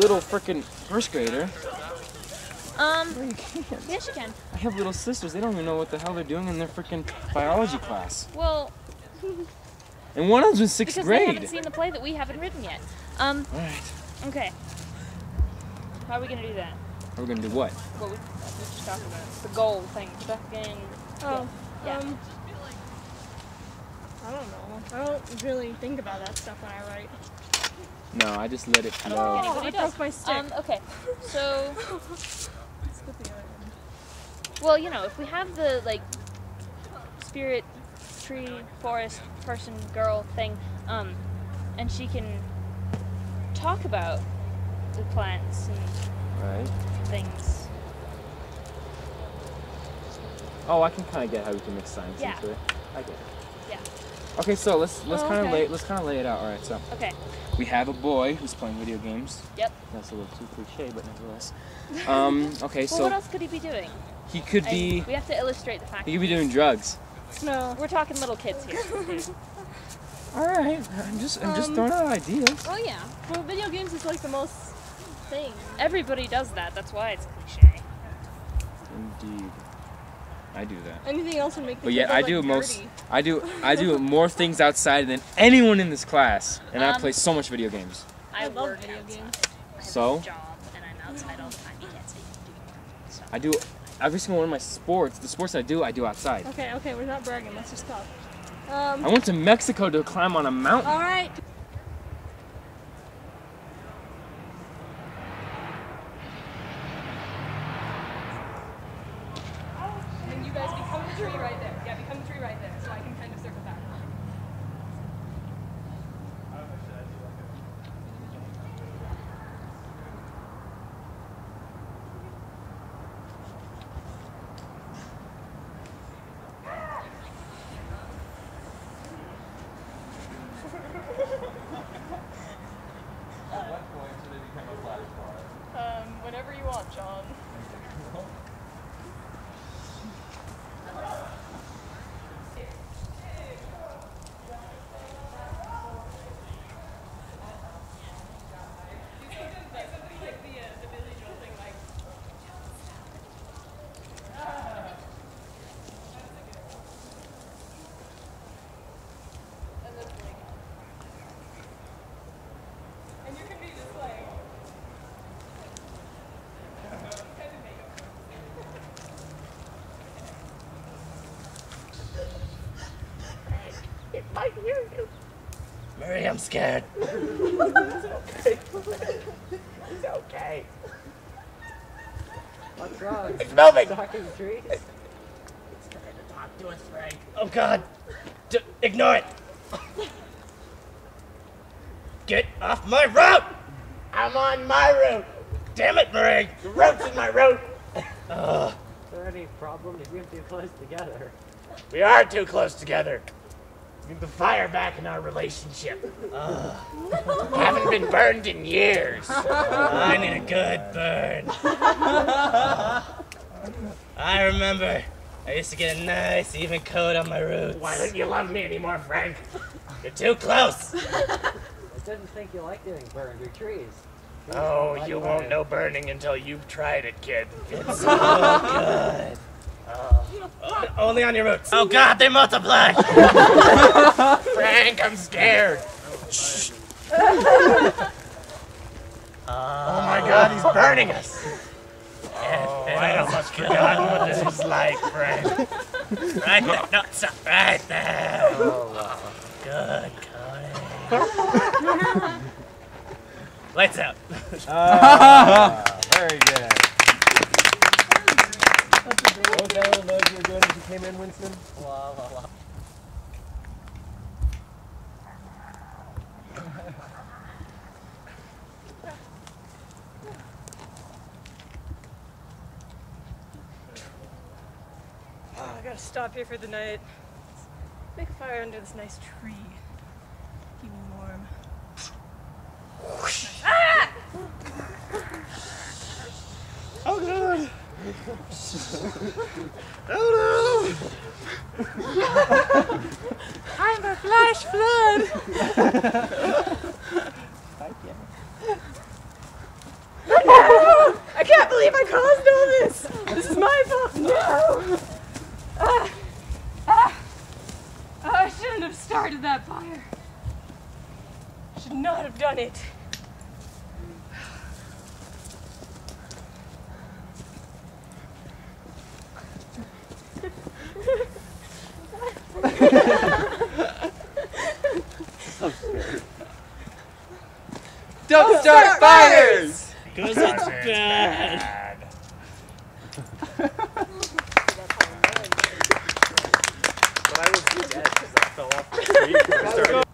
little frickin' first grader. No, you can't. Yes, you can. I have little sisters. They don't even know what the hell they're doing in their frickin' biology class. Well, And one of them's in sixth because grade. they haven't seen the play that we haven't written yet. Alright. Okay. How are we gonna do that? We're gonna do what? What we just talked about. The goal thing. Fucking. Oh. Yeah. I don't know. I don't really think about that stuff when I write. No, I just let it I don't flow. think anybody I does. broke my stick. Okay. So, Let's get the other one. well, you know, if we have the like spirit, tree, forest, person, girl thing, and she can talk about the plants and Right. things. Oh, I can kind of get how we can mix science Yeah. into it. I get it. Yeah. Okay, so let's Oh, kind of okay. lay it out. All right, so Okay. we have a boy who's playing video games. Yep. That's a little too cliche, but nevertheless. Okay, Well, so what else could he be doing? he could And be we have to illustrate the fact. he could be doing drugs. No. We're talking little kids here. All right, I'm just throwing out ideas. Oh yeah. Well, video games is like the most thing. Everybody does that. That's why it's cliche. Indeed, I do that. Anything else would make the But yet people, I like, do most. dirty. I do more things outside than anyone in this class, and I Um, play so much video games. I love work video outside. games. I have So? a job, and I'm outside all the time. You can't say you do that. So. I do every single one of my sports. The sports I do outside. Okay, we're not bragging. Let's just talk. I went to Mexico to climb on a mountain. All right. And then you guys become the tree right there. Yeah, become the tree right there, so I can kind of circle back. Whenever you want, John. And you can be just like. Murray, I'm scared. It's okay. What's wrong? It's moving. Talking trees? It's trying to talk to us, Frank. Oh God! Ignore it. Get off my route! I'm on my route. Damn it, Murray! The route's in my route. Is there any problem? You seem too close together. We are too close together. We need the fire back in our relationship. Haven't been burned in years. I need a good burn. I remember I used to get a nice even coat on my roots. Why don't you love me anymore, Frank? You're too close. I didn't think you liked getting burned or trees. Trees Oh, don't like you won't fire. know burning until you've tried it, kid. It's so good. Only on your roots. Oh God, they multiply! Frank, I'm scared. Shh. Oh my God, he's burning us. Oh, I almost forgotten what this was like, Frank. Right there. No, stop. Right there. Oh, good, Cody. Lights out. Very good. What was that little noise you were doing as you came in, Winston? Wah, wah, wah. Oh, I gotta stop here for the night. Make a fire under this nice tree. Keep me warm. Oh God. Oh no. I'm a flash flood! believe I caused all this! This is my fault! No! I shouldn't have started that fire. I should not have done it. Don't start fires! Because it's bad. But I was dead because I fell off the tree because I started.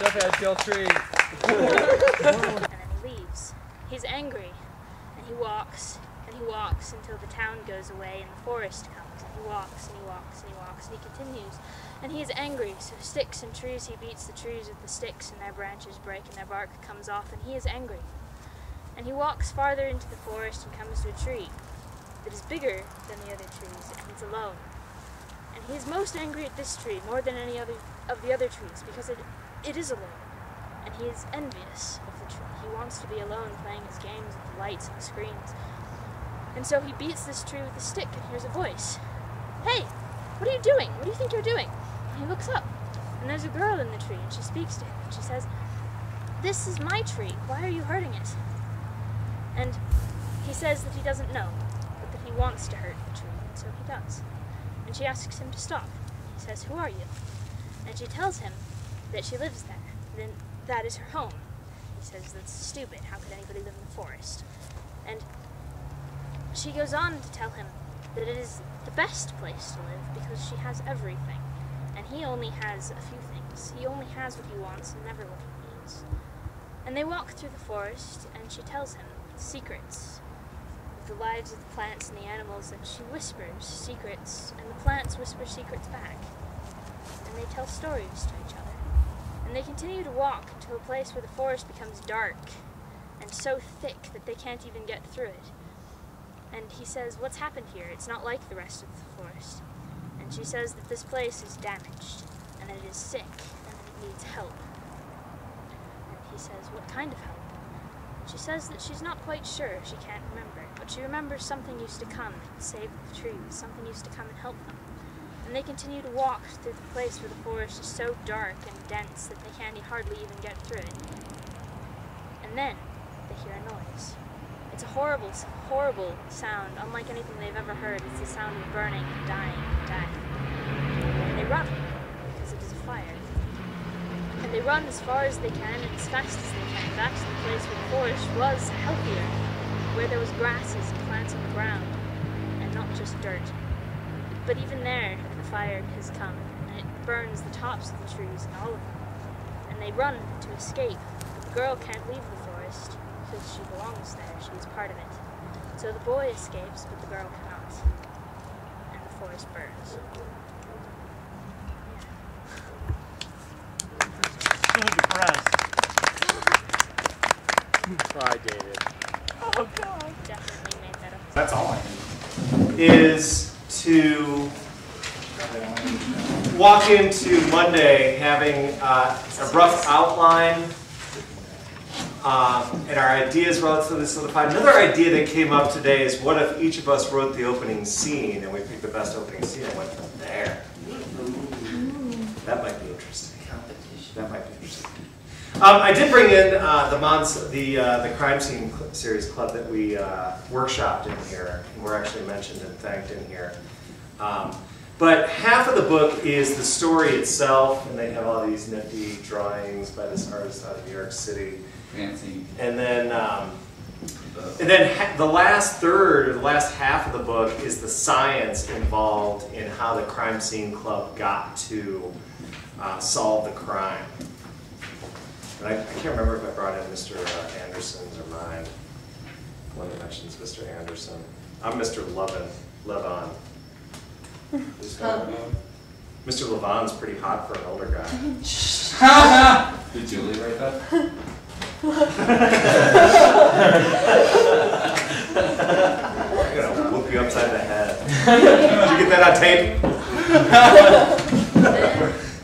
Stuffhead, kill tree. And then he leaves. He's angry, and he walks until the town goes away and the forest comes. And he walks and he walks and he walks and he continues. And he is angry, so sticks and trees, he beats the trees with the sticks and their branches break and their bark comes off, and he is angry. And he walks farther into the forest and comes to a tree that is bigger than the other trees, and he's alone. And he is most angry at this tree more than any other of the other trees because it is alone. And he is envious of the tree. He wants to be alone playing his games with the lights and the screens. And so he beats this tree with a stick and hears a voice. Hey, what are you doing? What do you think you're doing? And he looks up, and there's a girl in the tree, and she speaks to him, and she says, "This is my tree. Why are you hurting it?" And he says that he doesn't know, but that he wants to hurt the tree, and so he does. And she asks him to stop. He says, "Who are you?" And she tells him that she lives there, then that is her home. He says, "That's stupid. How could anybody live in the forest?" And she goes on to tell him that it is the best place to live because she has everything, and he only has a few things. He only has what he wants and never what he needs. And they walk through the forest, and she tells him secrets of the lives of the plants and the animals, and she whispers secrets, and the plants whisper secrets back. And they tell stories to each other. And they continue to walk to a place where the forest becomes dark and so thick that they can't even get through it. And he says, "What's happened here? It's not like the rest of the forest." And she says that this place is damaged, and that it is sick, and that it needs help. And he says, "What kind of help?" And she says that she's not quite sure, she can't remember, but she remembers something used to come and save the trees, something used to come and help them. And they continue to walk through the place where the forest is so dark and dense that they can't hardly even get through it. And then they hear a noise. It's a horrible, horrible sound, unlike anything they've ever heard. It's the sound of burning and dying and death. And they run, because it is a fire. And they run as far as they can and as fast as they can back to the place where the forest was healthier, where there was grasses and plants on the ground, and not just dirt. But even there, the fire has come, and it burns the tops of the trees and all of them. And they run to escape, but the girl can't leave the forest, because she belongs there, she is part of it. So the boy escapes, but the girl cannot. And the forest burns. So depressed. Try, David. Oh God. Definitely made that up. That's all I need. Is to walk into Monday having a rough outline and our ideas relatively solidified. Another idea that came up today is what if each of us wrote the opening scene and we picked the best opening scene and went from there. That might be interesting. That might be interesting. I did bring in the crime scene series club that we workshopped in here, and were actually mentioned and thanked in here. But half of the book is the story itself, and they have all these nifty drawings by this artist out of New York City. Fancy. And then the last third, or the last half of the book is the science involved in how the crime scene club got to solve the crime. And I can't remember if I brought in Mr. Anderson's or mine. One that mentions Mr. Anderson. I'm Mr. Levon. Mr. Levon's pretty hot for an older guy. Did Julie write that? I'm gonna whoop you upside the head. Did you get that on tape?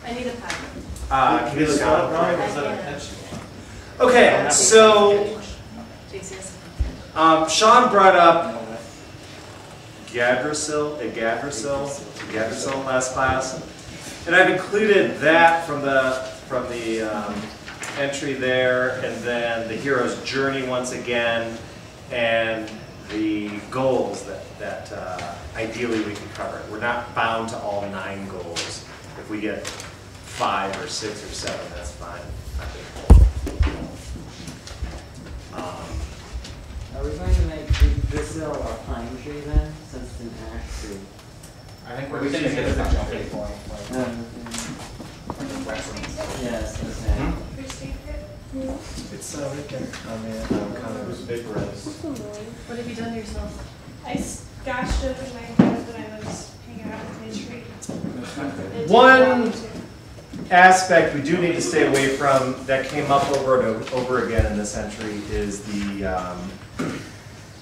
I need a packet. Can you look out? Okay, so Sean brought up Gadrasil last class, and I've included that from the entry there, and then the hero's journey once again, and the goals that ideally we can cover. We're not bound to all 9 goals. If we get 5 or 6 or 7, that's fine. Are we going to make Brazil a pine tree then, since it's an ash tree? I think we're just going to get a jumping point. Yes, okay. It's right there. I mean, kind of vaporized. What have you done to yourself? I scotched open my head when I was hanging out with my tree. One aspect we do need to stay away from that came up over and over again in this entry is the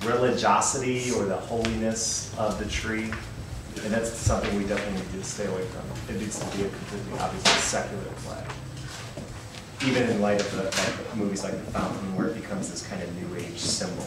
religiosity or the holiness of the tree. And that's something we definitely need to stay away from. It needs to be a completely, obviously, secular play. Even in light of the movies like The Fountain, where it becomes this kind of New Age symbol.